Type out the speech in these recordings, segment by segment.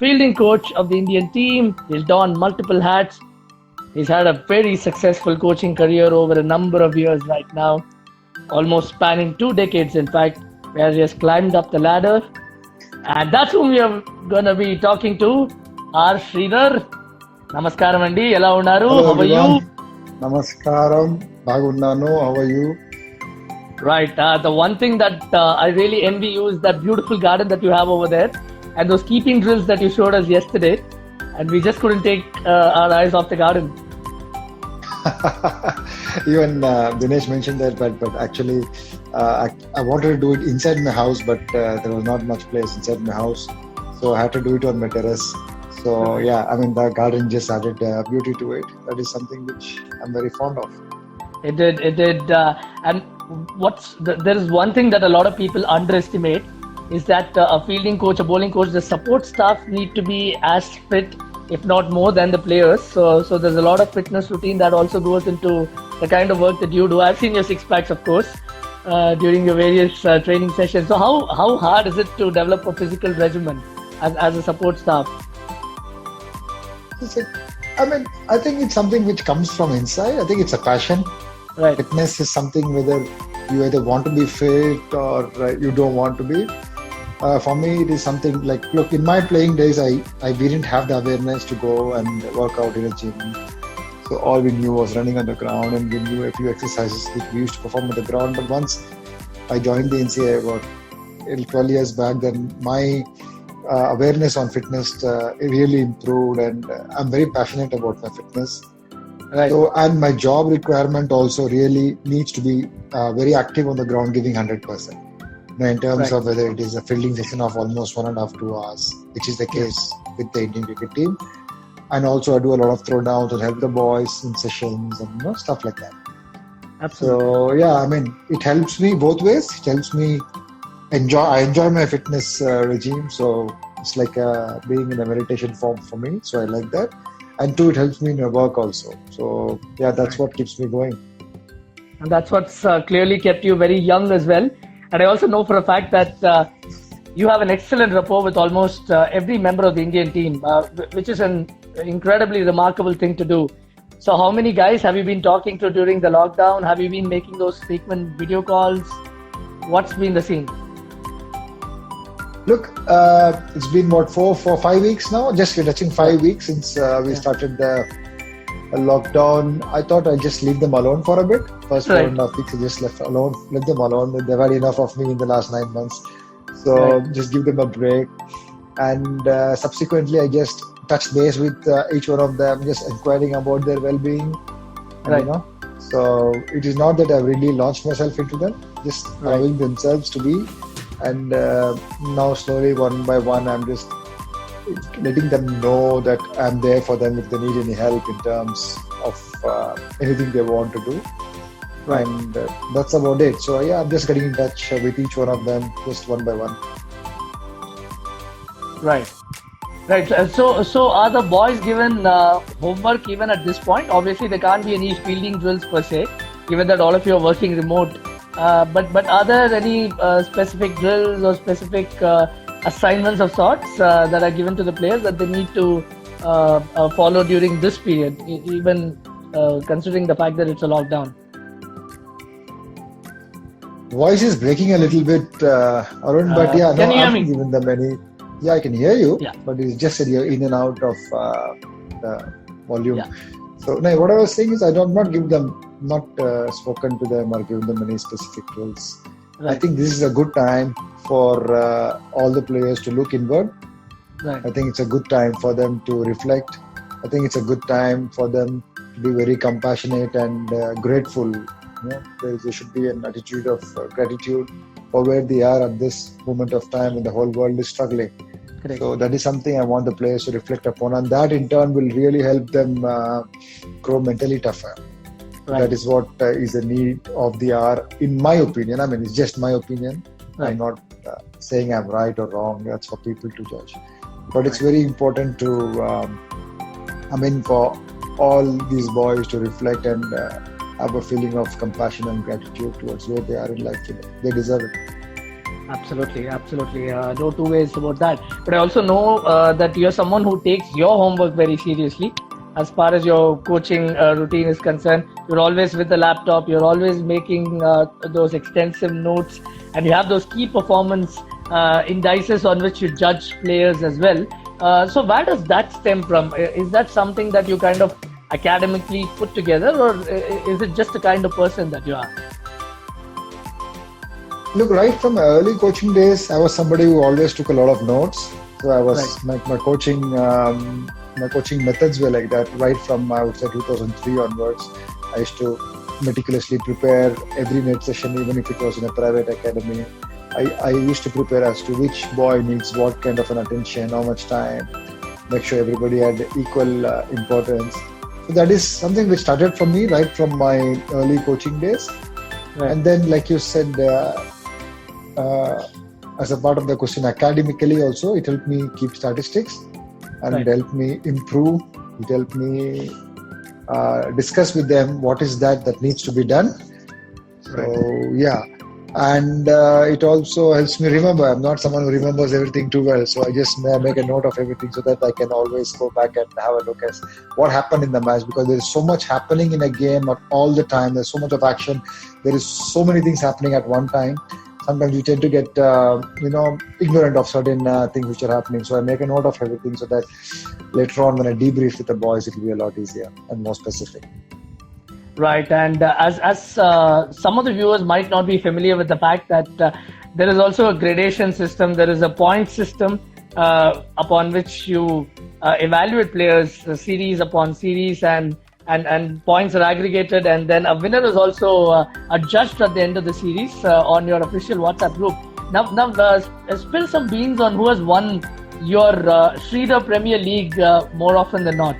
fielding coach of the Indian team. He's donned multiple hats. He's had a very successful coaching career over a number of years right now, almost spanning 2 decades, in fact, where he has climbed up the ladder. And that's whom we are going to be talking to, R. Sridhar. Namaskaram andi, ela unnaru? Hello, How are you? Namaskaram, bagunnanu. How are you? Right. The one thing that I really envy you is that beautiful garden that you have over there, and those keeping drills that you showed us yesterday. And we just couldn't take our eyes off the garden. Even Dinesh mentioned that, but actually, I wanted to do it inside my house, but there was not much place inside my house, so I had to do it on my terrace. So yeah, I mean the garden just added beauty to it. That is something which I'm very fond of. It did. And there is one thing that a lot of people underestimate is that a fielding coach, a bowling coach, the support staff need to be as fit, if not more, than the players. So there's a lot of fitness routine that also goes into the kind of work that you do. I've seen your six packs, of course, during your various training sessions. So how hard is it to develop a physical regimen as a support staff? I think it's something which comes from inside. I think it's a passion. Right. Fitness is something whether you either want to be fit or you don't want to be. For me, it is something like, look, in my playing days, we didn't have the awareness to go and work out in a gym. So all we knew was running on the ground, and we knew a few exercises which we used to perform on the ground. But once I joined the NCA about 12 years back, then my awareness on fitness it really improved, and I'm very passionate about my fitness. Right. So, and my job requirement also really needs to be very active on the ground, giving 100%. In terms of whether it is a fielding session of almost 1.5 to 2 hours, which is the case with the Indian cricket team. And also I do a lot of throwdowns and help the boys in sessions and stuff like that. Absolutely. So yeah, I mean, it helps me both ways. It helps me I enjoy my fitness regime. So it's like being in a meditation form for me. So I like that. And two, it helps me in my work also. So yeah, that's what keeps me going. And that's what's clearly kept you very young as well. And I also know for a fact that you have an excellent rapport with almost every member of the Indian team, which is an incredibly remarkable thing to do. So how many guys have you been talking to during the lockdown? Have you been making those frequent video calls? What's been the scene? Look, it's been 5 weeks now, just touching 5 weeks since we started the lockdown. I thought I'd just leave them alone for a bit. First 4.5 weeks I just left them alone. They've had enough of me in the last 9 months. So just give them a break. And subsequently I just touched base with each one of them, just inquiring about their well-being. And, so it is not that I've really launched myself into them, just allowing themselves to be. And now slowly, one by one, I'm just letting them know that I'm there for them if they need any help in terms of anything they want to do. Right. And that's about it. So yeah, I'm just getting in touch with each one of them, just one by one. Right. So are the boys given homework even at this point? Obviously, there can't be any fielding drills per se, given that all of you are working remote. But are there any specific drills or specific assignments of sorts that are given to the players that they need to follow during this period, even considering the fact that it's a lockdown? Voice is breaking a little bit, Arun, but yeah, can you I hear me? haven't given them any. Yeah, I can hear you, Yeah. but it's just that you're in and out of the volume. Yeah. So no, what I was saying is I don't not give them, not spoken to them or given them any specific rules. Right. I think this is a good time for all the players to look inward. Right. I think it's a good time for them to reflect. I think it's a good time for them to be very compassionate and grateful. There should be an attitude of gratitude for where they are at this moment of time when the whole world is struggling. Correct. So that is something I want the players to reflect upon, and that in turn will really help them grow mentally tougher. Right. That is what is the need of the hour, in my opinion. I mean, it's just my opinion. Right. I'm not saying I'm right or wrong. That's for people to judge. But it's very important to, for all these boys to reflect and have a feeling of compassion and gratitude towards where they are in life today. They deserve it. Absolutely, absolutely. No two ways about that. But I also know that you're someone who takes your homework very seriously. As far as your coaching routine is concerned, you're always with the laptop. You're always making those extensive notes, and you have those key performance indices on which you judge players as well. So where does that stem from? Is that something that you kind of academically put together, or is it just the kind of person that you are? Look, right from my early coaching days, I was somebody who always took a lot of notes. So I was my coaching methods were like that. Right from I would say 2003 onwards, I used to meticulously prepare every net session, even if it was in a private academy. I used to prepare as to which boy needs what kind of an attention, how much time, make sure everybody had equal importance. So that is something which started from me right from my early coaching days. Right. And then, like you said, as a part of the question, academically also, it helped me keep statistics and it helped me improve. It helped me discuss with them what is that needs to be done. So, yeah. And it also helps me remember. I'm not someone who remembers everything too well. So I just make a note of everything so that I can always go back and have a look at what happened in the match, because there is so much happening in a game all the time. There's so much of action. There is so many things happening at one time. Sometimes you tend to get, ignorant of certain things which are happening. So I make a note of everything so that later on when I debrief with the boys, it will be a lot easier and more specific. Right, and as some of the viewers might not be familiar with the fact that there is also a gradation system, there is a point system upon which you evaluate players series upon series, and points are aggregated, and then a winner is also judged at the end of the series on your official WhatsApp group. Now, spill some beans on who has won your Sridhar Premier League more often than not.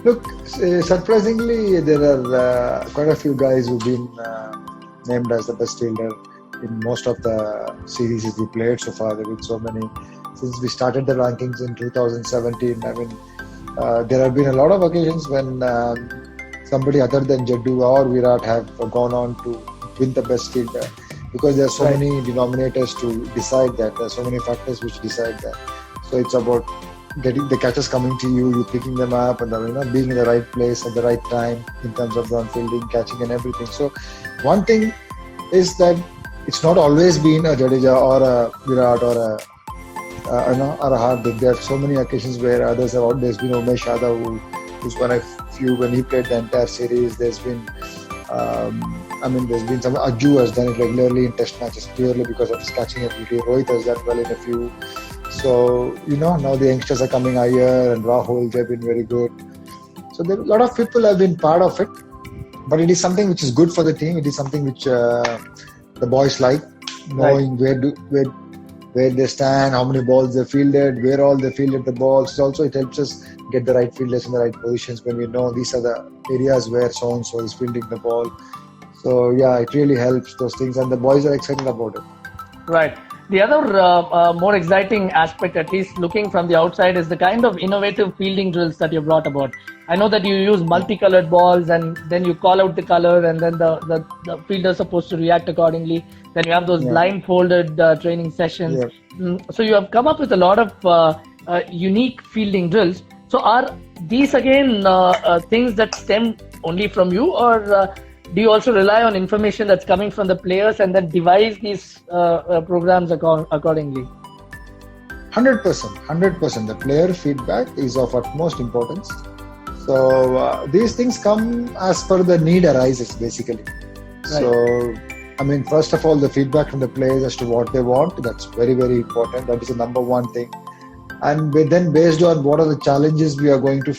Look, surprisingly, there are quite a few guys who've been named as the best fielder in most of the series we played so far. There have been so many. Since we started the rankings in 2017, I mean, there have been a lot of occasions when somebody other than Jaddu or Virat have gone on to win the best fielder, because there are so many denominators to decide that. There are so many factors which decide that. So it's about getting the catches coming to you, you picking them up, and being in the right place at the right time in terms of ground fielding, catching, and everything. So one thing is that it's not always been a Jadeja or a Virat or a Hardik. There are so many occasions where others have out. There's been Umesh Yadav who's won a few when he played the entire series. There's been there's been some. Aju has done it regularly in test matches purely because of his catching ability. Rohit has done well in a few. So, now the youngsters are coming higher, and Rahul, they've been very good. So a lot of people have been part of it, but it is something which is good for the team. It is something which the boys like, knowing where they stand, how many balls they fielded, where all they fielded the balls. Also, it helps us get the right fielders in the right positions when we know these are the areas where so-and-so is fielding the ball. So, yeah, it really helps those things, and the boys are excited about it. Right. The other more exciting aspect, at least looking from the outside, is the kind of innovative fielding drills that you brought about. I know that you use multicolored balls, and then you call out the color, and then the fielder is supposed to react accordingly. Then you have those blindfolded training sessions. Yeah. So you have come up with a lot of unique fielding drills. So are these again things that stem only from you, or do you also rely on information that's coming from the players and then devise these programs accordingly? 100%. The player feedback is of utmost importance. So these things come as per the need arises, basically. Right. So, first of all, the feedback from the players as to what they want, that's very, very important. That is the number one thing. And then based on what are the challenges we are going to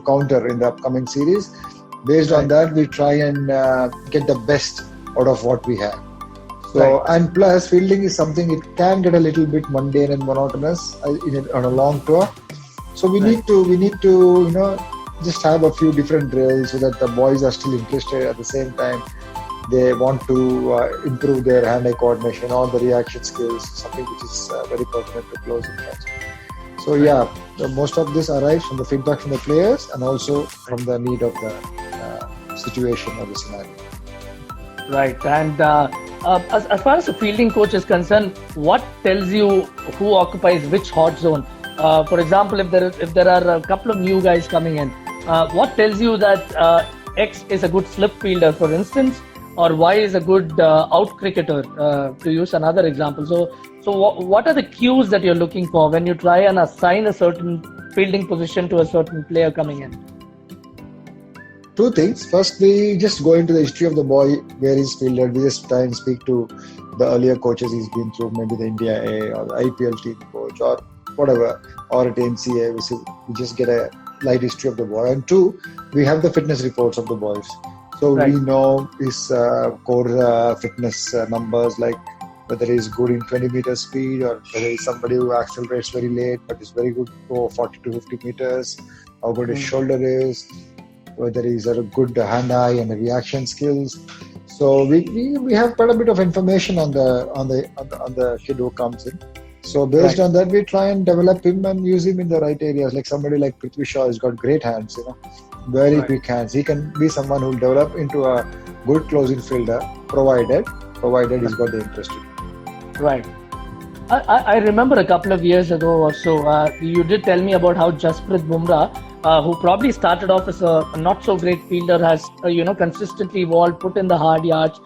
counter in the upcoming series, based on that, we try and get the best out of what we have. So, and plus, fielding is something, it can get a little bit mundane and monotonous on a long tour. So we need to, just have a few different drills so that the boys are still interested. At the same time, they want to improve their hand-eye coordination or the reaction skills, something which is very pertinent to closing catch. So yeah, most of this arrives from the feedback from the players and also from the need of the situation or the scenario. Right, and As far as the fielding coach is concerned, what tells you who occupies which hot zone? For example, if there are a couple of new guys coming in, what tells you that X is a good slip fielder, for instance, or Y is a good out cricketer, to use another example? So what are the cues that you're looking for when you try and assign a certain fielding position to a certain player coming in? Two things. First, we just go into the history of the boy, where he's fielded. We just try and speak to the earlier coaches he's been through, maybe the India A or the IPL team coach or whatever, or at NCA. We just get a light history of the boy. And two, we have the fitness reports of the boys. So Right. we know his core fitness numbers, like whether he's good in 20 meter speed or whether he's somebody who accelerates very late but is very good for 40 to 50 meters, how good his shoulder is, whether he's a good hand-eye and reaction skills. So we have quite a bit of information on the kid who comes in. So based Right. on that, we try and develop him and use him in the right areas. Like somebody like Prithvi Shaw has got great hands, very Right. quick hands. He can be someone who will develop into a good closing fielder, provided he's got the interest. Right. I remember a couple of years ago or so, you did tell me about how Jasprit Bumrah, who probably started off as a not so great fielder, has consistently evolved, put in the hard yards.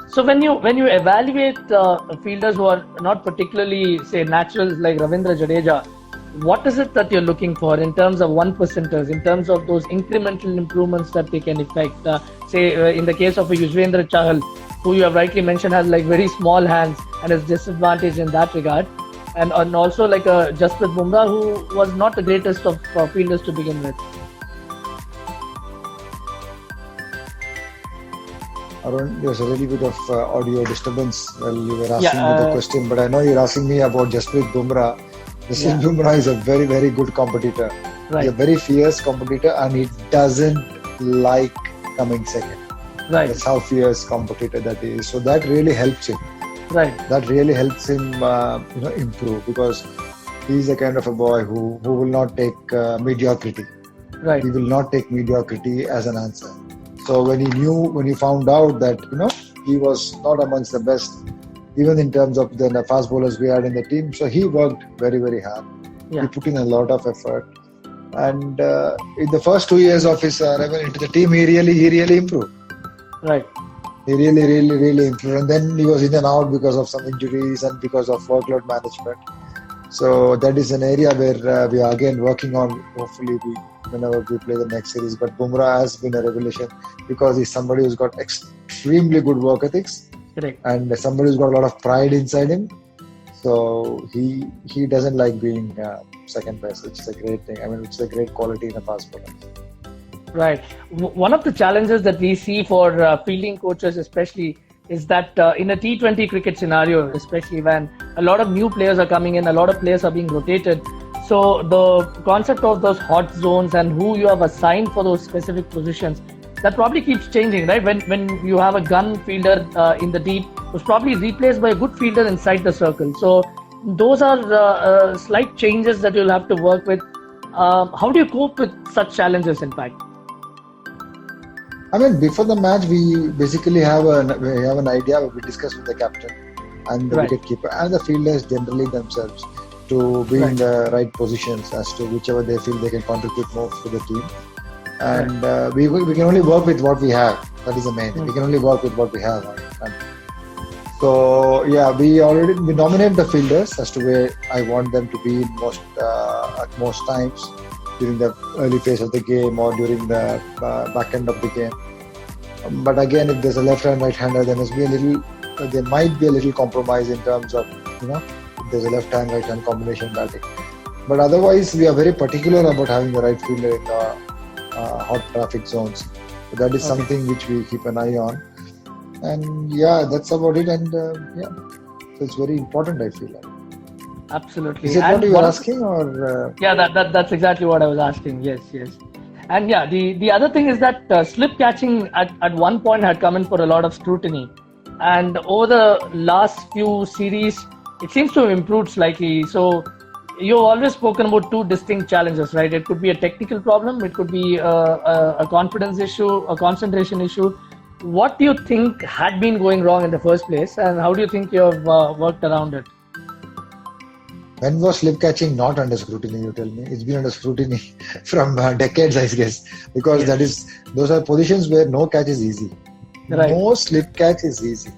So when you evaluate fielders who are not particularly, say, naturals like Ravindra Jadeja, what is it that you're looking for in terms of 1%ers, in terms of those incremental improvements that they can effect? In the case of a Yuzvendra Chahal, who you have rightly mentioned has like very small hands and is disadvantaged in that regard, and also like a Jasprit Bumrah, who was not the greatest of fielders to begin with. Arun, there's a little bit of audio disturbance while you were asking Yeah, me the question, but I know you're asking me about Jasprit Bumrah. Jasprit Bumrah is a very, very good competitor. Right. He's a very fierce competitor and he doesn't like coming second. Right. That's how fierce competitor that he is. So that really helps him. Right. That really helps him, improve, because he's the kind of a boy who will not take mediocrity. Right. He will not take mediocrity as an answer. So when he found out that he was not amongst the best, even in terms of the fast bowlers we had in the team, so he worked very, very hard. Yeah. He put in a lot of effort, and in the first 2 years of his arrival into the team, he really improved. Right. He really improved, and then he was in and out because of some injuries and because of workload management. So that is an area where we are again working on. Hopefully, whenever we play the next series. But Bumrah has been a revelation because he's somebody who's got extremely good work ethics. Correct. And somebody who's got a lot of pride inside him. So he doesn't like being second best, which is a great thing. I mean, it's a great quality in a fast bowler. Right. One of the challenges that we see for fielding coaches, especially, is that in a T20 cricket scenario, especially when a lot of new players are coming in, a lot of players are being rotated. So the concept of those hot zones and who you have assigned for those specific positions, that probably keeps changing, right? When you have a gun fielder in the deep, who's probably replaced by a good fielder inside the circle. So those are slight changes that you'll have to work with. How do you cope with such challenges, in fact? I mean, before the match, we basically have an idea. We discuss with the captain and the wicketkeeper and the fielders generally themselves to be in the right positions as to whichever they feel they can contribute more to the team. And we can only work with what we have. That is the main thing. We can only work with what we have. So yeah, we nominate the fielders as to where I want them to be at most times during the early phase of the game or during the back end of the game. But again, if there's a left and right hander, there might be a little compromise in terms of if there's a left hand right hand combination batting. But otherwise, we are very particular about having the right fielder in the hot traffic zones. So that is something which we keep an eye on. And yeah, that's about it. And so it's very important, I feel like. Absolutely. Is it what you were asking, or? Yeah, that's exactly what I was asking. Yes. And yeah, the other thing is that slip catching at one point had come in for a lot of scrutiny, and over the last few series, it seems to have improved slightly. So you've always spoken about two distinct challenges, right? It could be a technical problem, it could be a confidence issue, a concentration issue. what do you think had been going wrong in the first place, and how do you think you have worked around it? When was slip catching not under scrutiny? You tell me. It's been under scrutiny from decades, I guess, because those are positions where no catch is easy. Right. No slip catch is easy.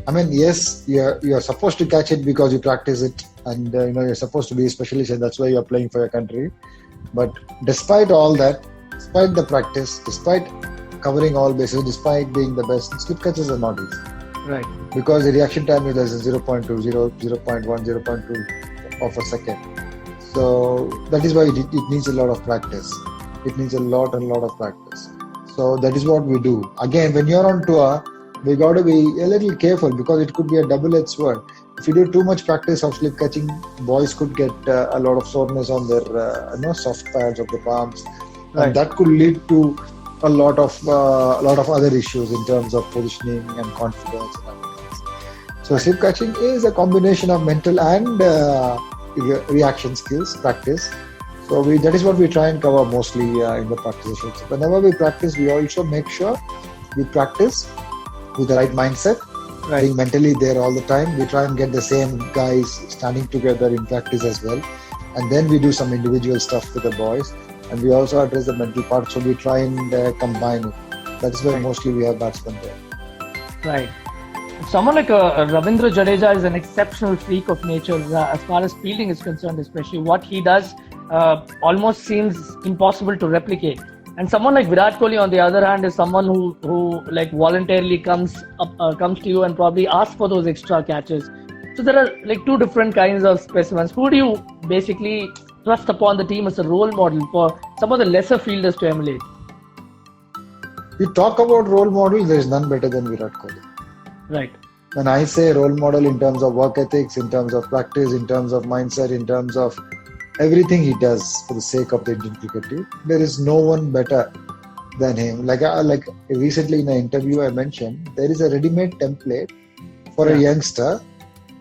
I mean, yes, you're supposed to catch it because you practice it, and you're supposed to be a specialist, and that's why you're playing for your country. But despite all that, despite the practice, despite covering all bases, despite being the best, slip catches are not easy. Right. Because the reaction time is less than 0.2, 0.1, 0.2 of a second. So that is why it needs a lot of practice. It needs a lot of practice. So that is what we do. Again, when you're on tour, we got to be a little careful because it could be a double-edged sword. If you do too much practice of slip catching, boys could get a lot of soreness on their soft pads of the palms, and that could lead to a lot of other issues in terms of positioning and confidence and other things. So slip catching is a combination of mental and reaction skills, practice. So that is what we try and cover mostly in the practice sessions. Whenever we practice, we also make sure we practice with the right mindset, being mentally there all the time. We try and get the same guys standing together in practice as well. And then we do some individual stuff with the boys. And we also address the mental part, so we try and combine it. That's where mostly we have batsmen there. Right. Someone like Ravindra Jadeja is an exceptional freak of nature as far as fielding is concerned, especially. What he does almost seems impossible to replicate. And someone like Virat Kohli, on the other hand, is someone who like voluntarily comes to you and probably asks for those extra catches. So there are like two different kinds of specimens. Who do you basically thrust upon the team as a role model for some of the lesser fielders to emulate? We talk about role models, there is none better than Virat Kohli. Right. When I say role model in terms of work ethics, in terms of practice, in terms of mindset, in terms of everything he does for the sake of the Indian cricket team, there is no one better than him. Like recently in an interview I mentioned, there is a ready-made template for a youngster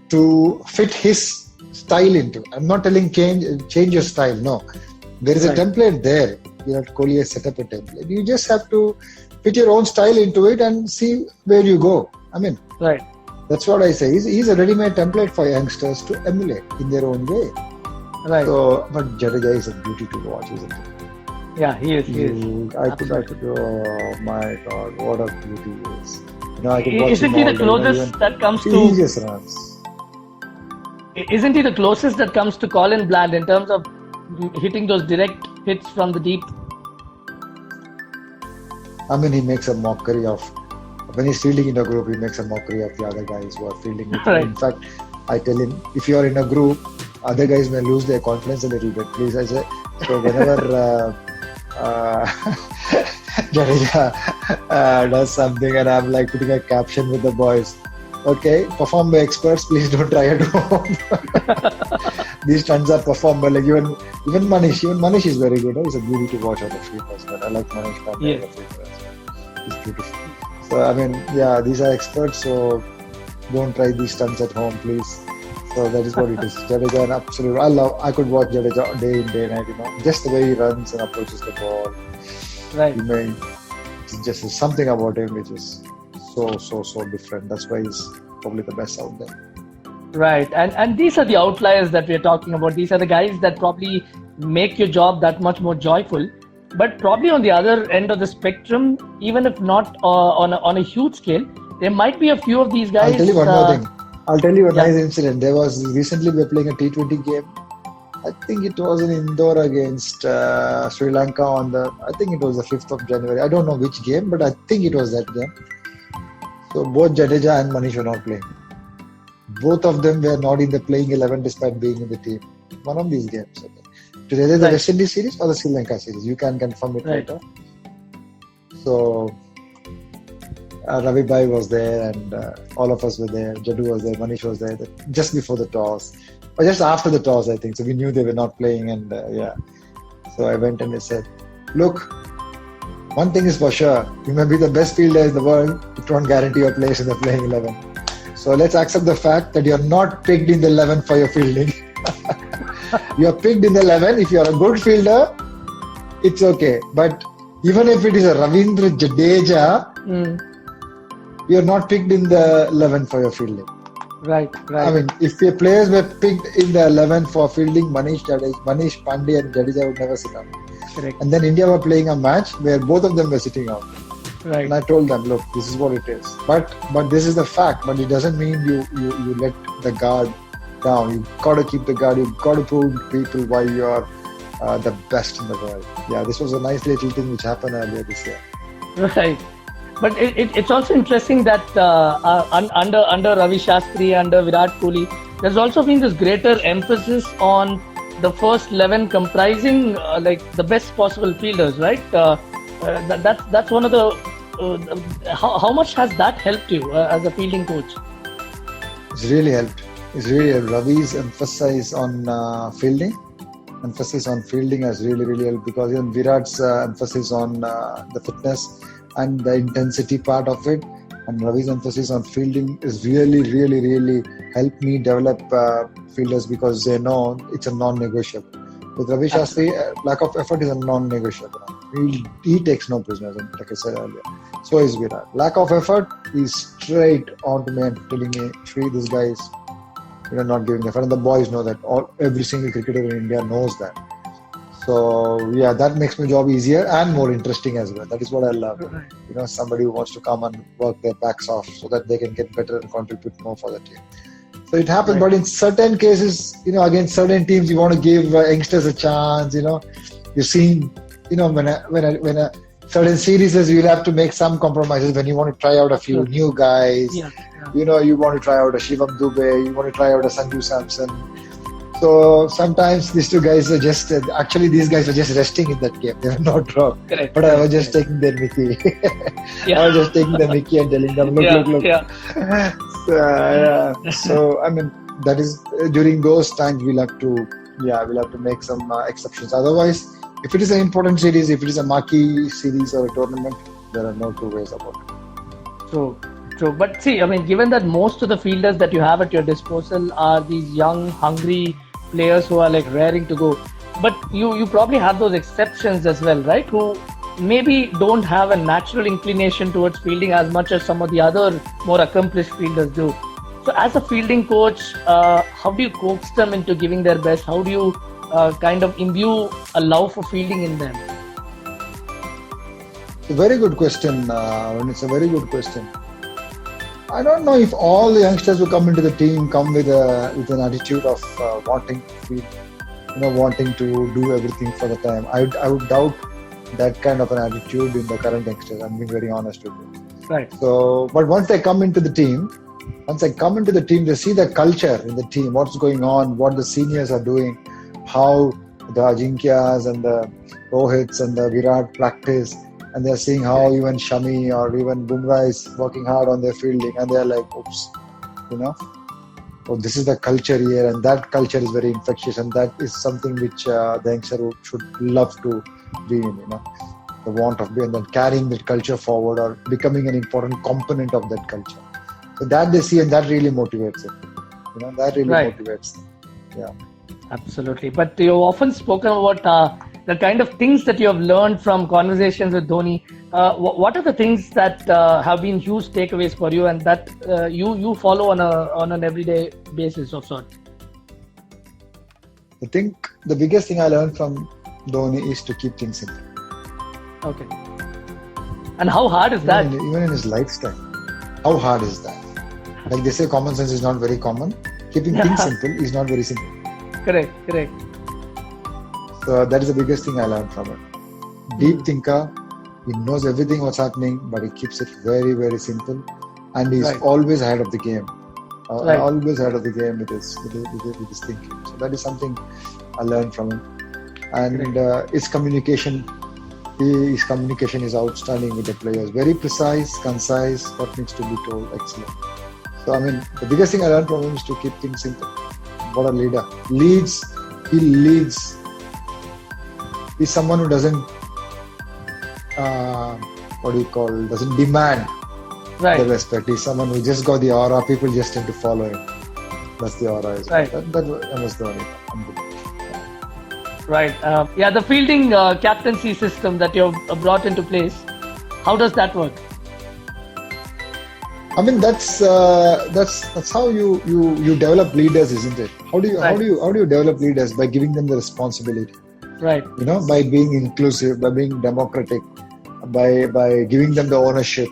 to fit his style into. I'm not telling change your style. No, there is a template there. Virat Kohli has set up a template. You just have to fit your own style into it and see where you go. I mean, that's what I say. He's a ready-made template for youngsters to emulate in their own way. Right. So, but Jadeja is a beauty to watch, isn't it? Yeah, he is. I could. Oh my God, what a beauty he is. I could watch Isn't he the closest that comes to? He just runs. Isn't he the closest that comes to Colin Bland in terms of hitting those direct hits from the deep? I mean, he makes a mockery of, when he's fielding in a group, he makes a mockery of the other guys who are fielding with him. In fact, I tell him, if you are in a group, other guys may lose their confidence a little bit, please. I say, so whenever Jadeja does something and I'm like putting a caption with the boys, okay, performed by experts, please don't try at home. These stunts are performed by even Manish. Even Manish is very good. He's a beauty to watch on the field as well. I like Manish Pandey on the field as well. He's beautiful. So I mean, these are experts, so don't try these stunts at home, please. So that is what it is. Jadeja, an absolute. I could watch Jadeja day in, day night. Just the way he runs and approaches the ball. Right. It's just something about him which is so different. That's why he's probably the best out there. Right. And these are the outliers that we're talking about. These are the guys that probably make your job that much more joyful. But probably on the other end of the spectrum, even if not on a huge scale, there might be a few of these guys. I'll tell you one more thing. I'll tell you a nice incident. There was recently we were playing a T20 game. I think it was in Indore against Sri Lanka I think it was the 5th of January. I don't know which game, but I think it was that game. So both Jadeja and Manish were not playing. Both of them were not in the playing 11 despite being in the team. One of these games. Okay. Today the West Indies series or the Sri Lanka series. You can confirm it later. So Ravi Bhai was there and all of us were there. Jadu was there, Manish was there just before the toss. Or just after the toss, I think. So we knew they were not playing and So I went and I said, look, one thing is for sure, you may be the best fielder in the world, it won't guarantee your place in the playing 11. So let's accept the fact that you're not picked in the 11 for your fielding. You're picked in the 11. If you're a good fielder, it's okay. But Even if it is a Ravindra Jadeja, you're not picked in the 11 for your fielding. Right. I mean, if your players were picked in the 11 for fielding, Manish Pandey and Jadeja would never sit out. Correct. And then India were playing a match where both of them were sitting out. Right. And I told them, look, this is what it is. But this is the fact. But it doesn't mean you let the guard down. You've got to keep the guard. You've got to prove to people why you are the best in the world. Yeah, this was a nice little thing which happened earlier this year. Right. But it's also interesting that under Ravi Shastri, under Virat Kohli, there's also been this greater emphasis on the first 11 comprising like the best possible fielders, right? That's one of the. How much has that helped you as a fielding coach? It's really helped. Ravi's emphasis on fielding has really helped, because even Virat's emphasis on the fitness and the intensity part of it, and Ravi's emphasis on fielding is really helped me develop fielders, because they know it's a non-negotiable. With Ravi Shastri, lack of effort is a non-negotiable. He takes no prisoners, like I said earlier. So is Virat. Lack of effort is straight on to me and telling me, Shri, this guy is not giving effort. And the boys know that. Every single cricketer in India knows that. So yeah, that makes my job easier and more interesting as well. That is what I love. Somebody who wants to come and work their backs off so that they can get better and contribute more for the team. So it happens, right. But in certain cases, against certain teams, you want to give youngsters a chance. You've seen, when a certain series, you'll have to make some compromises when you want to try out a few new guys. Yeah. You want to try out a Shivam Dube, you want to try out a Sanju Samson. So sometimes these two guys are just, these guys were just resting in that game. They were not dropped. Correct. But I was just taking their Mickey. I was just taking the Mickey and telling them, look. Yeah. So, I mean, that is, during those times, we'll have to make some exceptions. Otherwise, if it is an important series, if it is a marquee series or a tournament, there are no two ways about it. True. But see, I mean, given that most of the fielders that you have at your disposal are these young, hungry players who are like raring to go, but you probably have those exceptions as well, right? Who maybe don't have a natural inclination towards fielding as much as some of the other more accomplished fielders do. So as a fielding coach, how do you coax them into giving their best? How do you kind of imbue a love for fielding in them? It's a very good question. It's a very good question. I don't know if all the youngsters who come into the team come with an attitude of wanting to do everything for the time. I would doubt that kind of an attitude in the current youngsters. I'm being very honest with you. Right. So, but once they come into the team, they see the culture in the team, what's going on, what the seniors are doing, how the Ajinkya's and the Rohits and the Virat practice. And they're seeing how even Shami or even Bumrah is working hard on their fielding, and they're like, oops, this is the culture here, and that culture is very infectious, and that is something which the youngster should love to be in, the want of being, and then carrying that culture forward or becoming an important component of that culture. So that they see, and that really motivates it. That really motivates them. Yeah. Absolutely. But you've often spoken about the kind of things that you have learned from conversations with Dhoni. What are the things that have been huge takeaways for you, and that you follow on an everyday basis of sorts? I think the biggest thing I learned from Dhoni is to keep things simple. Okay. And how hard is that? Even in his lifestyle. How hard is that? Like they say, common sense is not very common. Keeping things simple is not very simple. Correct. So that is the biggest thing I learned from it. Deep thinker, he knows everything what's happening, but he keeps it very, very simple, and he's always ahead of the game. Always ahead of the game with his thinking. So that is something I learned from him. And his communication is outstanding with the players. Very precise, concise, what needs to be told, excellent. So I mean, the biggest thing I learned from him is to keep things simple. What a leader. He leads. He's someone who doesn't doesn't demand the respect. He's someone who just got the aura. People just tend to follow him. That's the aura. That was the only. Right. Yeah, the fielding captaincy system that you've brought into place. How does that work? I mean, that's how you develop leaders, isn't it? How do you develop leaders? By giving them the responsibility. Right. By being inclusive, by being democratic, by giving them the ownership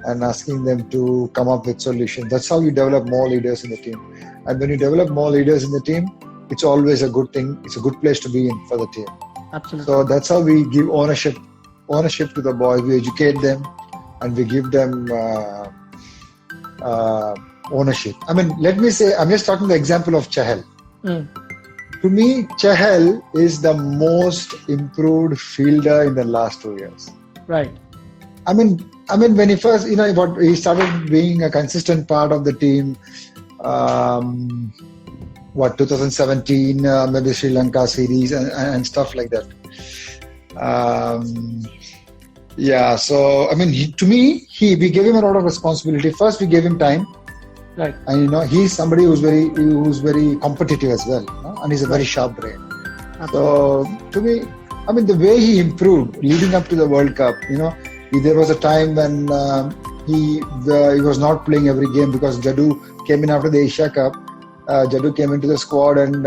and asking them to come up with solutions. That's how you develop more leaders in the team. And when you develop more leaders in the team, it's always a good thing. It's a good place to be in for the team. Absolutely. So that's how we give ownership to the boys. We educate them and we give them ownership. I mean, let me say, I'm just talking the example of Chahal. To me, Chahal is the most improved fielder in the last 2 years. Right. I mean, when he first, he started being a consistent part of the team. 2017, maybe Sri Lanka series and stuff like that. So I mean, to me, we gave him a lot of responsibility. First, we gave him time. Right. And he's somebody who's very competitive as well, and he's a very sharp brain. So to me, I mean, the way he improved leading up to the World Cup, there was a time when he was not playing every game because Jadoo came in after the Asia Cup. Jadoo came into the squad and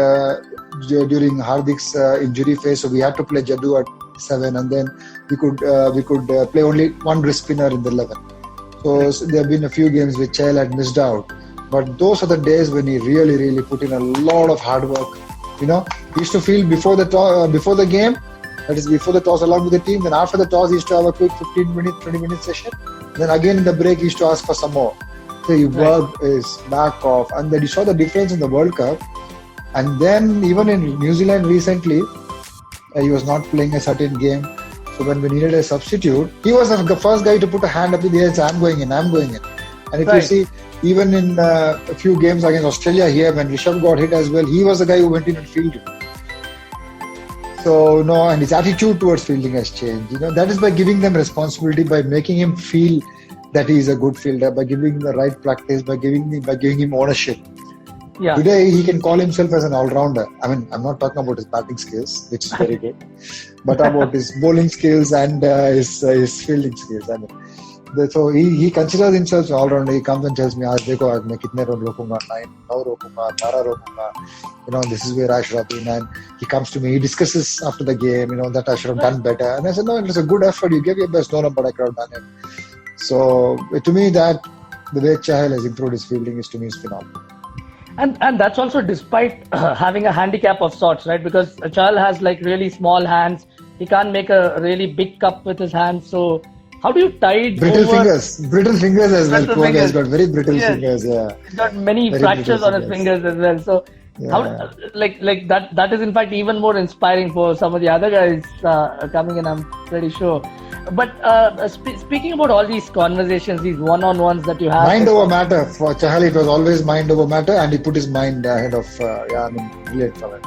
during Hardik's injury phase, so we had to play Jadoo at 7, and then we could play only one wrist spinner in the 11. So there have been a few games which Chahal had missed out, but those are the days when he really put in a lot of hard work. He used to field before the game, that is before the toss along with the team. Then after the toss, he used to have a quick 15-minute, 20-minute session. Then again in the break, he used to ask for some more. So he worked his back off, and then you saw the difference in the World Cup. And then even in New Zealand recently, he was not playing a certain game. So when we needed a substitute, he was the first guy to put a hand up in the air and say, I'm going in. And if you see, even in a few games against Australia here, when Rishabh got hit as well, he was the guy who went in and fielded. So, and his attitude towards fielding has changed. That is by giving them responsibility, by making him feel that he is a good fielder, by giving him the right practice, by giving him ownership. Yeah. Today, he can call himself as an all-rounder. I mean, I'm not talking about his batting skills, which is very good, but about his bowling skills and his fielding skills. I mean, so he considers himself an all-rounder. He comes and tells me, "Aaj dekho, aaj main kitne run rokunga, 9 rokunga, 12 rokunga. This is where I should have been." And he comes to me. He discusses after the game, that I should have done better. And I said, "No, it was a good effort. You gave your best. No, but I could have done it." So to me, that the way Chahal has improved his fielding is phenomenal. And that's also despite having a handicap of sorts, right? Because Chahal has like really small hands. He can't make a really big cup with his hands. So how do you tide brittle over... Brittle fingers as well. Poor guy's got very brittle fingers. Yeah. He's got many very fractures on his fingers as well. So how like that is in fact even more inspiring for some of the other guys coming in, I'm pretty sure. But speaking about all these conversations, these one-on-ones that you have, mind over matter for Chahal, it was always mind over matter, and he put his mind ahead of. Brilliant for him.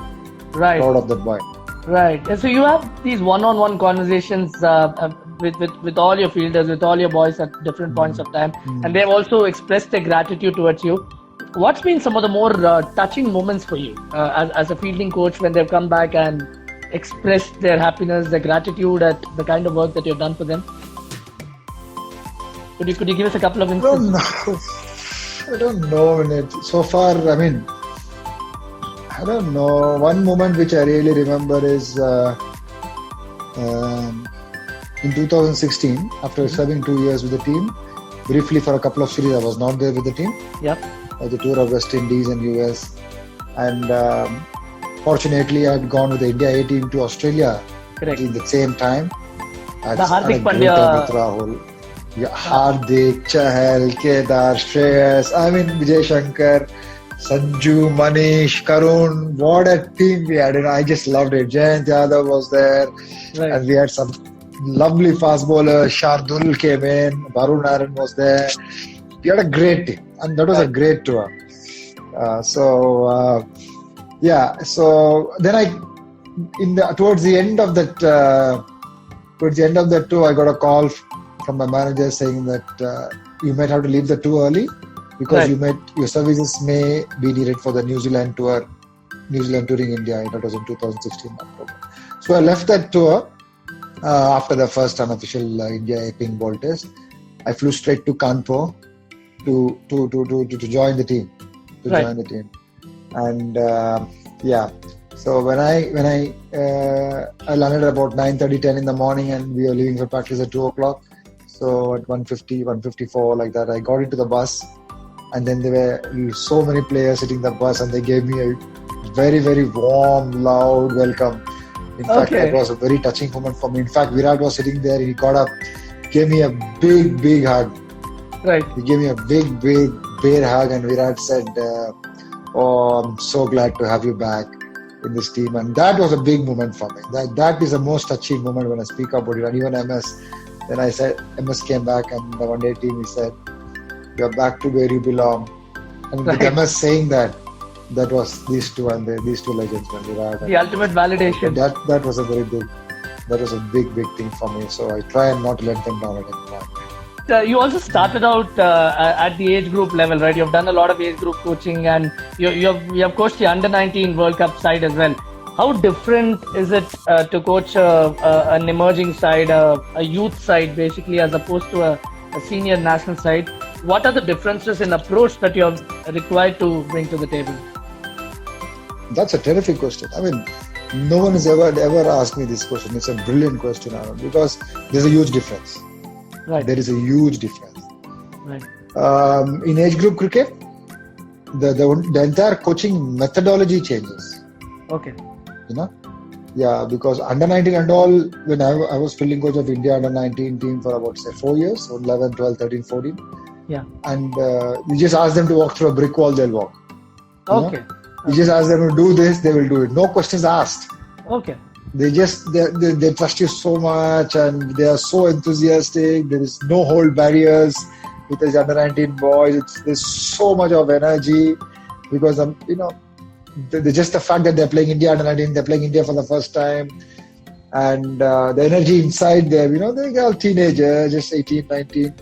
Right. Proud of that boy. Right. And so you have these one-on-one conversations with all your fielders, with all your boys at different points of time, and they've also expressed their gratitude towards you. What's been some of the more touching moments for you as a fielding coach when they've come back and expressed their happiness, their gratitude at the kind of work that you've done for them? Could you give us a couple of instances? I don't know. So far, I mean, I don't know. One moment which I really remember is in 2016, after serving 2 years with the team, briefly for a couple of series I was not there with the team. Yep. The tour of West Indies and US, and fortunately I had gone with the India A team to Australia. Correct. In the same time. The Hardik Pandya. Hardik, Chahal, Kedar, Shreyas, Vijay Shankar, Sanju, Manish, Karun. What a team we had. I just loved it. Jayant Yadav was there, and we had some lovely fast bowlers. Shardul came in, Varun Aaron was there. We had a great team, and that was a great tour. So then towards the end of that tour, I got a call from my manager saying that you might have to leave the tour early because your services may be needed for the New Zealand tour New Zealand touring India. That was in 2016 October. So I left that tour after the first unofficial India ping ball test. I flew straight to Kanpur to join the team. And so when I landed about 9:30, 10 in the morning, and we were leaving for practice at 2:00. So at 1:50, 1:54, like that, I got into the bus, and then there were so many players sitting in the bus, and they gave me a very, very warm, loud welcome. In fact, that was a very touching moment for me. In fact, Virat was sitting there, he got up, gave me a big, big hug. Right. He gave me a big, big bear hug, and Virat said, "Oh, I'm so glad to have you back in this team." And that was a big moment for me. That is the most touching moment when I speak about it. And even MS, then I said, MS came back, and the one-day team, he said, "You're back to where you belong." And with MS saying that was these two legends, Virat. The ultimate validation. That was a big thing for me. So I try and not let them down at any point. You also started out at the age group level, right? You've done a lot of age group coaching, and you have coached the under-19 World Cup side as well. How different is it to coach an emerging side, a youth side, basically, as opposed to a senior national side? What are the differences in approach that you are required to bring to the table? That's a terrific question. I mean, no one has ever asked me this question. It's a brilliant question, Aaron, because there's a huge difference. Right. There is a huge difference. Right. In age group cricket, the entire coaching methodology changes. Okay. Because under-19 and all, when I was filling coach of India under-19 team for about, say, 4 years, so 11, 12, 13, 14. Yeah. And you just ask them to walk through a brick wall, they'll walk. Okay. You just ask them to do this, they will do it. No questions asked. Okay. They trust you so much, and they are so enthusiastic. There is no hold barriers with these under-19 boys. There's so much of energy because just the fact that they're playing India under-19, they're playing India for the first time, and the energy inside them, they're all teenagers, just 18, 19,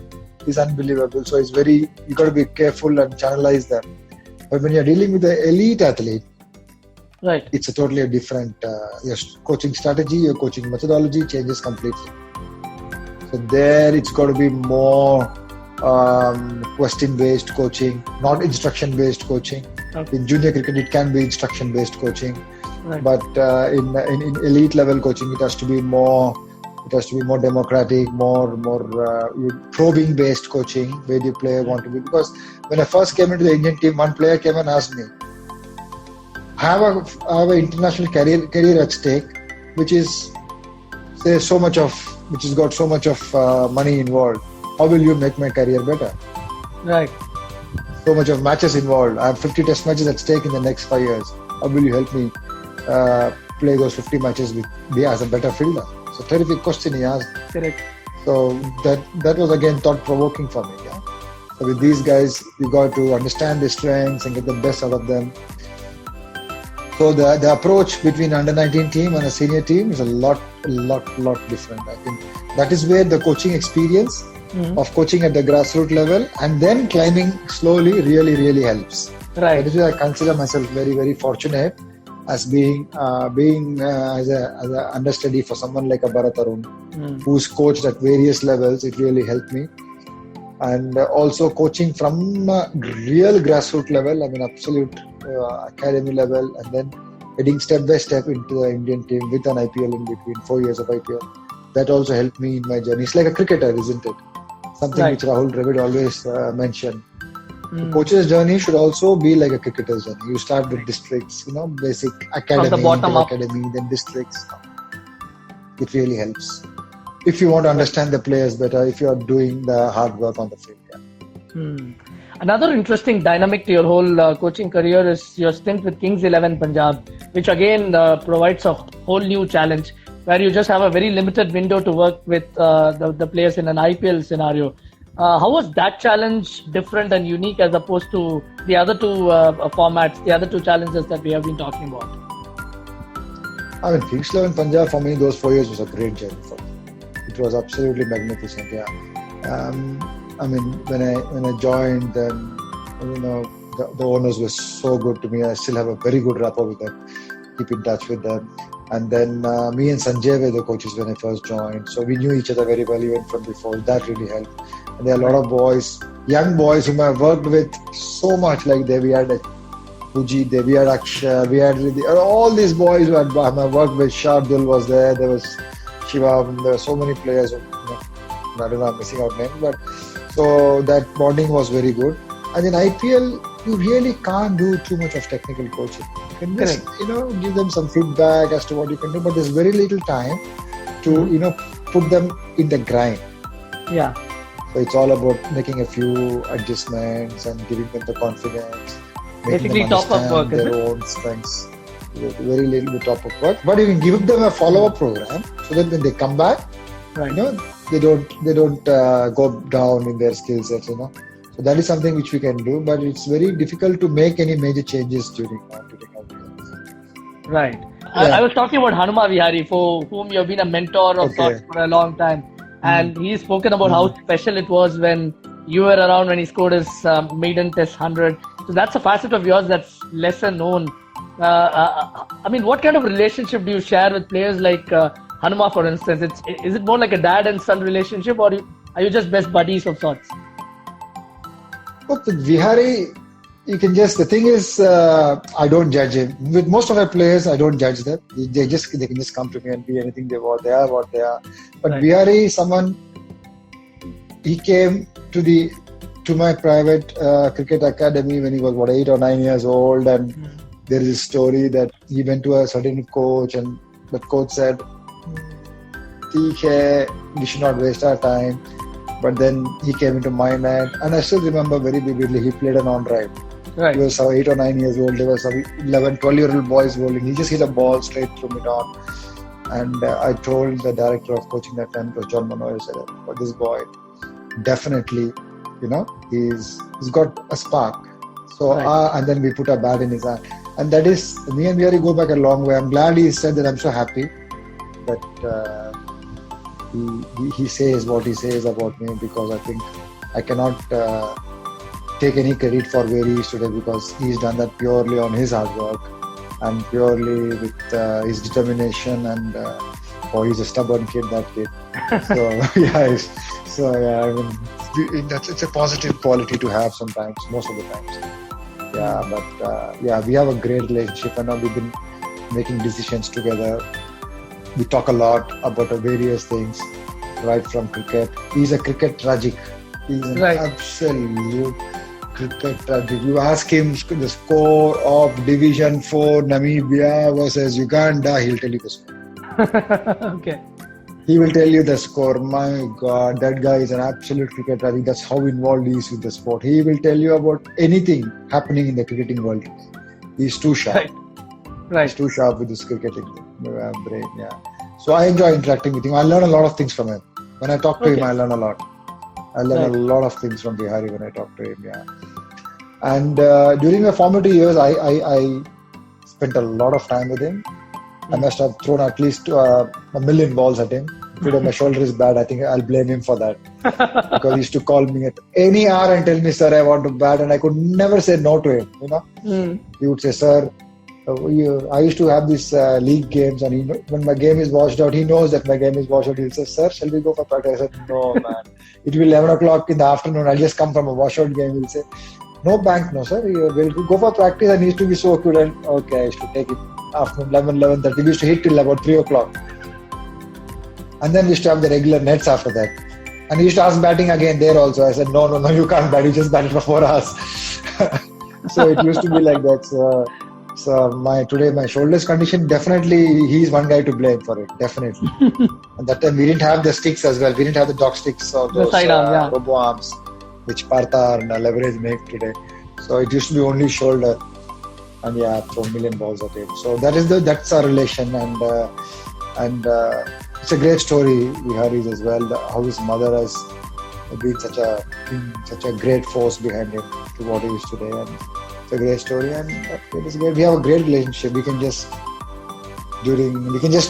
is unbelievable. So you got to be careful and channelize them. But when you're dealing with the elite athlete, right, it's a totally different your coaching strategy, your coaching methodology changes completely. So there it's got to be more question-based coaching, not instruction-based coaching. Okay. In junior cricket, it can be instruction-based coaching, right, but in elite level coaching, it has to be more democratic, more probing-based coaching. Where the player want to be? Because when I first came into the Indian team, one player came and asked me, I have an international career at stake, which is, say, which has got so much of money involved. How will you make my career better? Right. So much of matches involved. I have 50 test matches at stake in the next 5 years. How will you help me play those 50 matches as a better fielder? It's a terrific question he asked. Correct. So that was again thought-provoking for me. Yeah? So with these guys, you got to understand their strengths and get the best out of them. So the approach between under-19 team and a senior team is a lot different. I think that is where the coaching experience of coaching at the grassroots level and then climbing slowly really helps. Right. That is why I consider myself very, very fortunate as being as a understudy for someone like a Bharat Arun, who's coached at various levels. It really helped me. And also coaching from real grassroots level, I mean absolute academy level, and then heading step by step into the Indian team with an IPL in between, 4 years of IPL. That also helped me in my journey. It's like a cricketer, isn't it? Something which Rahul Dravid always mentioned. The coach's journey should also be like a cricketer's journey. You start with districts, basic academy, from the bottom up. Academy, then districts. It really helps. If you want to understand the players better, if you are doing the hard work on the field. Yeah. Another interesting dynamic to your whole coaching career is your stint with Kings 11 Punjab, which again provides a whole new challenge where you just have a very limited window to work with the players in an IPL scenario. How was that challenge different and unique as opposed to the other two formats, the other two challenges that we have been talking about? I mean, Kings 11 Punjab, for me, those 4 years was a great journey for me. It was absolutely magnificent, yeah. I mean, when I joined, then the owners were so good to me. I still have a very good rapport with them. Keep in touch with them. And then me and Sanjay were the coaches when I first joined. So we knew each other very well even from before. That really helped. And there are a lot of boys, young boys whom I've worked with so much. Like there we had Pujit, we had Akshay, we had all these boys who I worked with. Shardul was there. There was Shivam. There were so many players. I don't know, I'm missing out names, but so that bonding was very good. And in IPL, you really can't do too much of technical coaching. You can just, give them some feedback as to what you can do, but there's very little time to, put them in the grind. Yeah. So it's all about making a few adjustments and giving them the confidence. Basically, top of work, their own strengths. Very little bit top of work, but you can give them a follow-up program so that when they come back, right. They don't go down in their skill sets. So that is something which we can do, but it's very difficult to make any major changes during our years. Right. Yeah. I was talking about Hanuma Vihari, for whom you have been a mentor of sorts for a long time, and he's spoken about how special it was when you were around when he scored his maiden Test 100. So that's a facet of yours that's lesser known. What kind of relationship do you share with players like Hanuma, for instance? Is it more like a dad and son relationship, or are you just best buddies of sorts? But with Vihari, you can the thing is, I don't judge him. With most of our players, I don't judge them. They can just come to me and be anything they want. They are what they are. But right. Vihari is someone, he came to my private cricket academy when he was 8 or 9 years old, and there is a story that he went to a certain coach, and that coach said, we should not waste our time. But then he came into my net, and I still remember very vividly, he played an on-drive. Right. He was 8 or 9 years old. There were some 11, 12-year-old boys bowling. He just hit a ball straight through mid-on. And I told the director of coaching that time, it was John Manoy, said, for this boy, definitely, he's got a spark. So, right. And then we put a bat in his hand. And that is, me and Vihari go back a long way. I'm glad he said that. I'm so happy that he says what he says about me, because I think I cannot take any credit for where he is today, because he's done that purely on his hard work and purely with his determination, and he's a stubborn kid, that kid. It's a positive quality to have sometimes, most of the times. We have a great relationship, and now we've been making decisions together. We talk a lot about various things, right from cricket. He's a cricket tragic. He's an absolute cricket tragic. You ask him the score of Division 4 Namibia versus Uganda, he'll tell you the score. Okay. He will tell you the score. My God, that guy is an absolute cricket tragic. That's how involved he is with the sport. He will tell you about anything happening in the cricketing world. He's too sharp. Right. He's too sharp with his cricketing brain. Yeah. So I enjoy interacting with him. I learn a lot of things from him. When I talk to him, I learn a lot. I learn a lot of things from Vihari when I talk to him. Yeah. And during my formative years, I spent a lot of time with him. I must have thrown at least a million balls at him. Today my shoulder is bad. I think I'll blame him for that. Because he used to call me at any hour and tell me, sir, I want to bat. And I could never say no to him. He would say, sir, I used to have these league games, and when my game is washed out, he knows that my game is washed out. He'll say, sir, shall we go for practice? I said, no, man. It will be 11 o'clock in the afternoon. I'll just come from a washout game. He'll say, no bank, no, sir. We'll go for practice. I need to be so cool. And okay, I used to take it afternoon, 11:30. We used to hit till about 3 o'clock. And then we used to have the regular nets after that. And he used to ask batting again there also. I said, no, you can't bat. You just batted for 4 hours. So it used to be like that. So my shoulder's condition, definitely he's one guy to blame for it, definitely. And that time we didn't have the sticks as well. We didn't have the dog sticks or those robo arms, which Partha and Leverage make today. So it used to be only shoulder, and throw a million balls at him. So that's our relation, and it's a great story, Vihari's as well. How his mother has been such a great force behind him to what he is today. And it's a great story, and we have a great relationship. We can just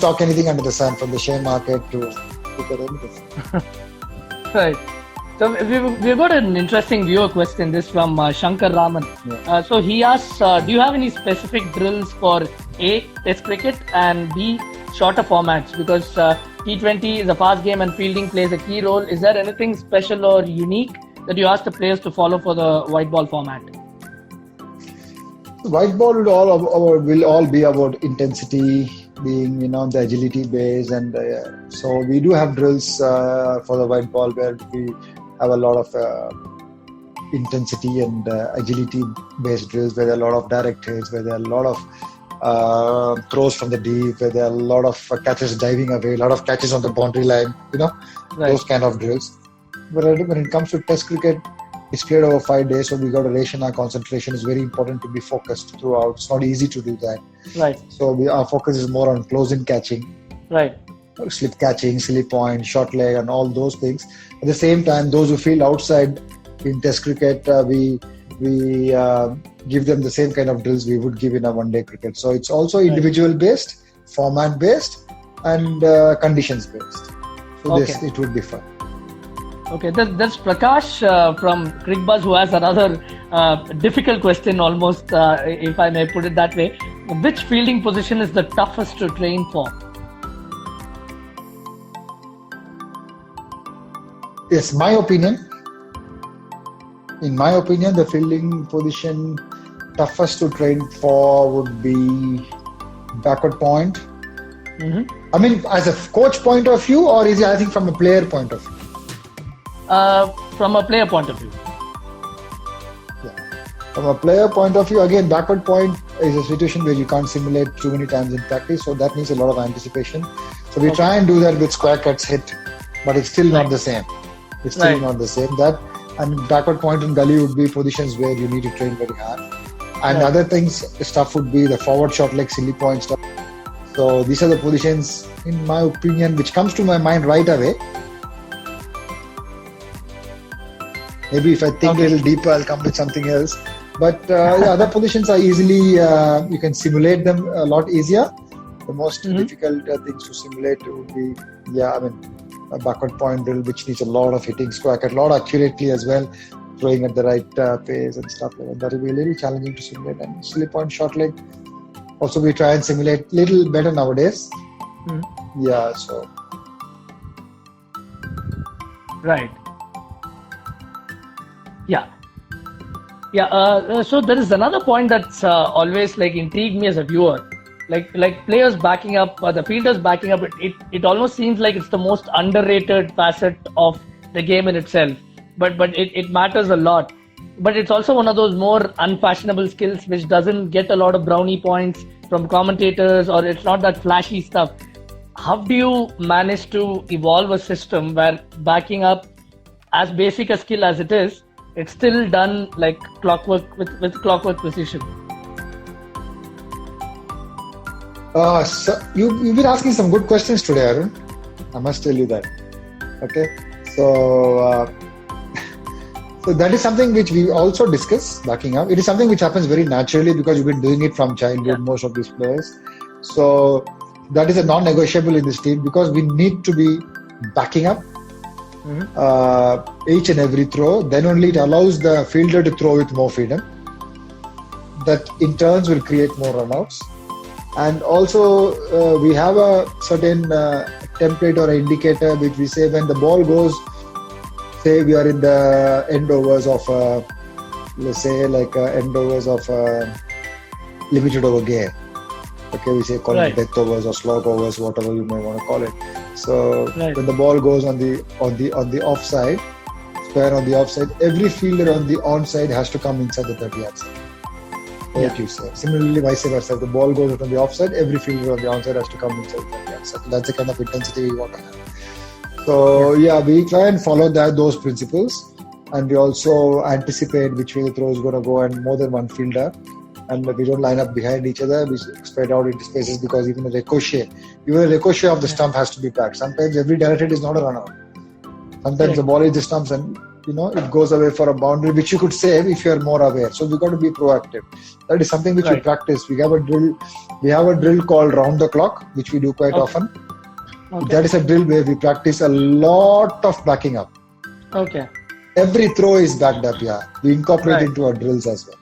talk anything under the sun, from the share market to anything. Right. So we've got an interesting viewer question. This from Shankar Raman. Yeah. So he asks, do you have any specific drills for A, Test cricket, and B, shorter formats? Because T20 is a fast game and fielding plays a key role. Is there anything special or unique that you ask the players to follow for the white ball format? White ball will all be about intensity, being the agility base, and so we do have drills for the white ball where we have a lot of intensity and agility based drills, where there are a lot of direct hits, where there are a lot of throws from the deep, where there are a lot of catches diving away, a lot of catches on the boundary line, those kind of drills. But when it comes to Test cricket, it's played over 5 days, so we got to ration our concentration. It's very important to be focused throughout. It's not easy to do that. Right. So our focus is more on close-in catching. Right. Slip catching, silly point, short leg, and all those things. At the same time, those who field outside in Test cricket, we give them the same kind of drills we would give in a one-day cricket. So it's also individual-based, format-based, and conditions-based. So it would differ. Okay, that's Prakash from Crickbuzz who has another difficult question almost, if I may put it that way. Which fielding position is the toughest to train for? Yes, in my opinion, the fielding position toughest to train for would be backward point. Mm-hmm. I mean, as a coach point of view, or is it, I think, from a player point of view? From a player point of view. Yeah. From a player point of view, again, backward point is a situation where you can't simulate too many times in practice, so that needs a lot of anticipation. So we try and do that with square cuts hit, but it's still not the same. It's still not the same. That and backward point and gully would be positions where you need to train very hard. And other things, stuff would be the forward shot leg, silly point stuff. So these are the positions, in my opinion, which comes to my mind right away. Maybe if I think a little deeper, I'll come with something else. But other positions are easily, you can simulate them a lot easier. The most difficult things to simulate would be, a backward point drill, which needs a lot of hitting, square cut, a lot accurately as well, throwing at the right pace and stuff like that. That will be a little challenging to simulate. And silly point, short leg, also we try and simulate a little better nowadays. Yeah, so. Right. Yeah. So there is another point that's always intrigued me as a viewer. Like players backing up, the fielders backing up. It almost seems like it's the most underrated facet of the game in itself. But it matters a lot. But it's also one of those more unfashionable skills which doesn't get a lot of brownie points from commentators, or it's not that flashy stuff. How do you manage to evolve a system where backing up, as basic a skill as it is, it's still done like clockwork with clockwork precision? So you've been asking some good questions today, Arun. I must tell you that. Okay, so that is something which we also discuss, backing up. It is something which happens very naturally because you've been doing it from childhood, most of these players. So that is a non-negotiable in this team because we need to be backing up each and every throw. Then only it allows the fielder to throw with more freedom. That in turns will create more runouts. And also we have a certain template or indicator which we say when the ball goes, say we are in the end overs of let's say end overs of limited over game. Okay, we say call it death overs or slog overs, whatever you may want to call it. So when the ball goes on the offside, square on the offside, every fielder on the onside has to come inside the 30-yard side. What you say. Similarly, vice versa. If the ball goes out on the offside, every fielder on the onside has to come inside the 30-yard side. That's the kind of intensity we want to have. So we try and follow those principles, and we also anticipate which way the throw is going to go, and more than one fielder. And we don't line up behind each other. We spread out into spaces because even a ricochet of the stump has to be packed. Sometimes every direct hit is not a run out. Sometimes the ball is the stumps and it goes away for a boundary which you could save if you are more aware. So we've got to be proactive. That is something which we practice. We have a drill called round the clock, which we do quite often. Okay. That is a drill where we practice a lot of backing up. Okay. every throw is backed up. Yeah, we incorporate Right. into our drills as well.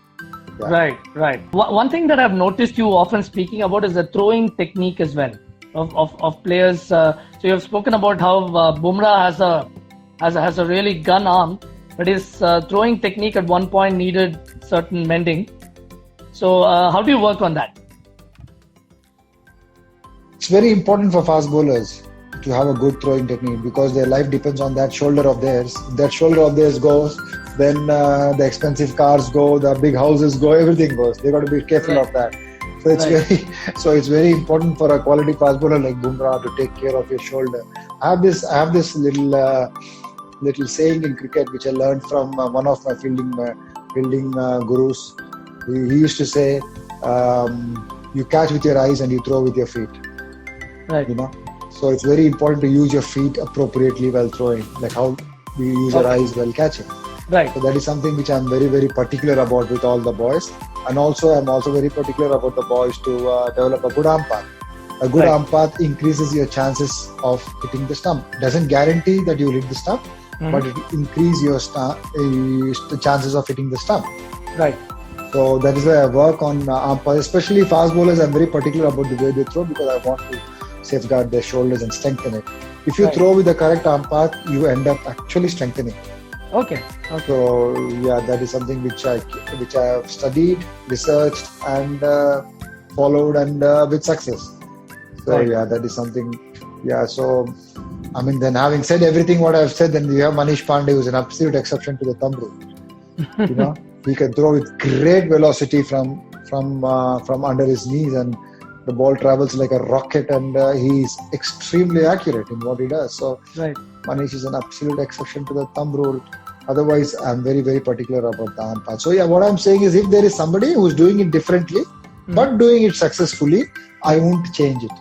Yeah. Right. One thing that I've noticed you often speaking about is the throwing technique as well of players. So you have spoken about how Bumrah has a really gun arm, but his throwing technique at one point needed certain mending. So how do you work on that? It's very important for fast bowlers to have a good throwing technique because their life depends on that shoulder of theirs. If that shoulder of theirs goes, then the expensive cars go, the big houses go, everything goes. They got to be careful Right. of that. So it's very important for a quality fast bowler like Bumrah to take care of your shoulder. I have this little saying in cricket which I learned from one of my fielding gurus. He used to say, "You catch with your eyes and you throw with your feet." Right. So it's very important to use your feet appropriately while throwing, like how we use our eyes while catching. Right. So that is something which I'm very, very particular about with all the boys. And also, I'm also very particular about the boys to develop a good arm path. A good Right. arm path increases your chances of hitting the stump. Doesn't guarantee that you will hit the stump, but it increases your the chances of hitting the stump. Right. So that is why I work on arm path, especially fast bowlers. I'm very particular about the way they throw because I want to safeguard their shoulders and strengthen it. If you Right. throw with the correct arm path, you end up actually strengthening. Okay. So yeah, that is something which I have studied, researched, and followed, and with success. So Right. yeah, that is something. Yeah, so I mean, then having said everything what I've said, then we have Manish Pandey, who's an absolute exception to the thumb rule. He can throw with great velocity from under his knees, and the ball travels like a rocket, and he's extremely accurate in what he does. So Right. Manish is an absolute exception to the thumb rule. Otherwise, I'm very, very particular about the arm path. So yeah, what I'm saying is, if there is somebody who's doing it differently, but doing it successfully, I won't change it.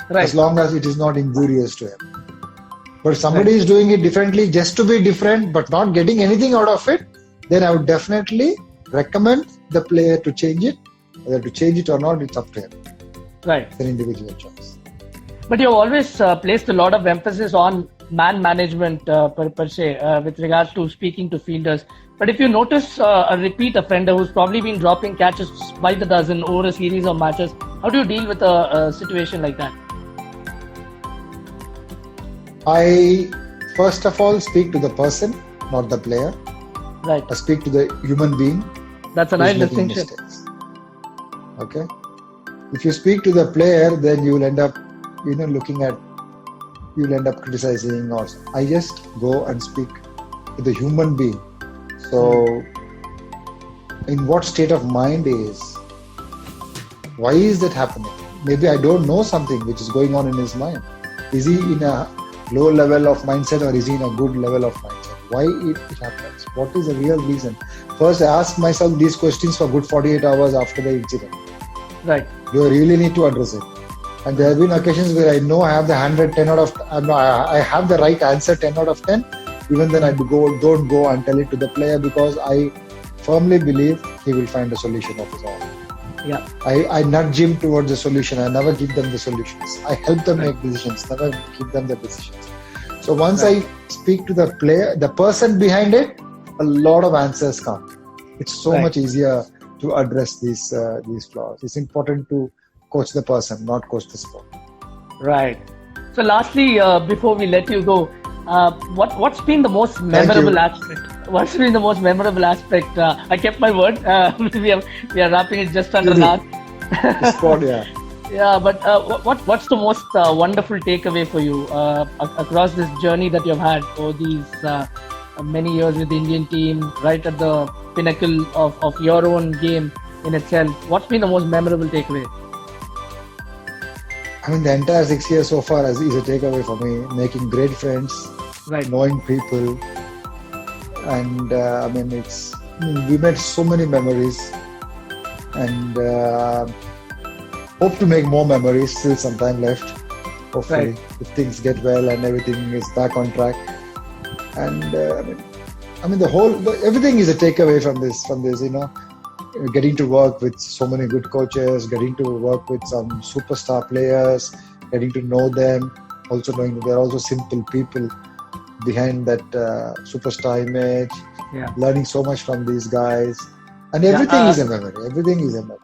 Right. As long as it is not injurious to him. But if somebody is doing it differently just to be different, but not getting anything out of it, then I would definitely recommend the player to change it. Whether to change it or not, it's up to him. Right. It's an individual choice. But you've always placed a lot of emphasis on man management per se with regards to speaking to fielders. But if you notice a repeat offender who's probably been dropping catches by the dozen over a series of matches, how do you deal with a situation like that? I first of all speak to the person, not the player. Right. I speak to the human being. That's a who's nice making distinction. mistakes. Okay. If you speak to the player, then you will end up, you'll end up criticizing, or I just go and speak to the human being. So, in what state of mind is? Why is that happening? Maybe I don't know something which is going on in his mind. Is he in a low level of mindset, or is he in a good level of mindset? Why it happens? What is the real reason? First, I ask myself these questions for good 48 hours after the incident. Right. Do I really need to address it? And there have been occasions where I know I have the 10 out of, I have the right answer 10 out of 10. Even then, don't go and tell it to the player, because I firmly believe he will find a solution of his own. Yeah. I nudge him towards the solution. I never give them the solutions. I help them make decisions, never give them the decisions. So once I speak to the player, the person behind it, a lot of answers come. It's so much easier to address these flaws. It's important to coach the person, not coach the sport. Right. So lastly, before we let you go, what's been the most memorable aspect? What's been the most memorable aspect? I kept my word. we are wrapping it just under an hour. Sport, yeah. Yeah, but what's the most wonderful takeaway for you across this journey that you've had for these many years with the Indian team, right at the pinnacle of your own game in itself? What's been the most memorable takeaway? I mean, the entire 6 years so far is a takeaway for me. Making great friends, knowing people, and we made so many memories, and hope to make more memories. Still some time left, hopefully, if things get well and everything is back on track. And everything is a takeaway from this. Getting to work with so many good coaches, getting to work with some superstar players, getting to know them, also knowing that they're also simple people. behind that superstar image. Yeah. Learning so much from these guys, and everything is a memory. Everything is a memory.